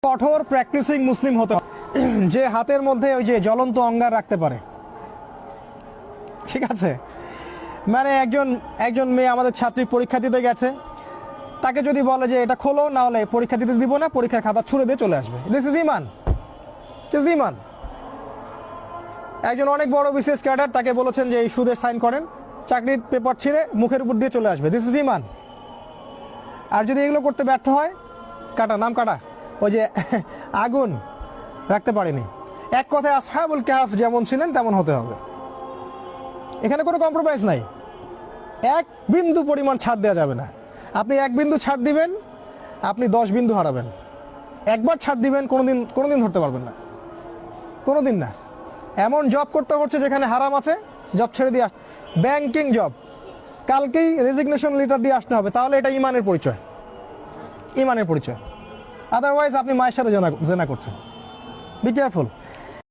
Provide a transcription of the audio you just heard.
কঠোর প্র্যাকটিসিং মুসলিম হতে হবে, যে হাতের মধ্যে ওই যে জ্বলন্ত অঙ্গার রাখতে পারে। ঠিক আছে, মানে একজন মেয়ে আমাদের ছাত্রী পরীক্ষা দিতে গেছে, তাকে যদি বলে যে এটা খোলো, না হলে পরীক্ষা দিতে দিব না, পরীক্ষার খাতা ছুঁড়ে দিয়ে চলে আসবে। This is Iman, this is Iman. একজন অনেক বড় বিসিএস ক্যাডার, তাকে বলেছেন যে এই সুদে সাইন করেন, চাকরির পেপার ছিঁড়ে মুখের উপর দিয়ে চলে আসবে। দিস ইজ ইমান। আর যদি এগুলো করতে ব্যর্থ হয়, নাম কাটা, ওই যে আগুন রাখতে পারেনি। এক কথায় আসহাবুল কাহফ যেমন ছিলেন তেমন হতে হবে। এখানে কোনো কম্প্রোমাইজ নাই, এক বিন্দু পরিমাণ ছাড় দেওয়া যাবে না। আপনি এক বিন্দু ছাড় দিবেন, আপনি 10 বিন্দু হারাবেন। একবার ছাড় দিবেন, কোনোদিন ধরতে পারবেন না, কোনোদিন না। এমন জব করতে হচ্ছে যেখানে হারাম আছে, জব ছেড়ে দিয়ে ব্যাংকিং জব, কালকেই রেজিগনেশন লেটার দিয়ে আসতে হবে, তাহলে এটা ইমানের পরিচয়, ইমানের পরিচয়। আদারওয়াইজ আপনি মায়ের সাথে জেনা করছেন। Be careful.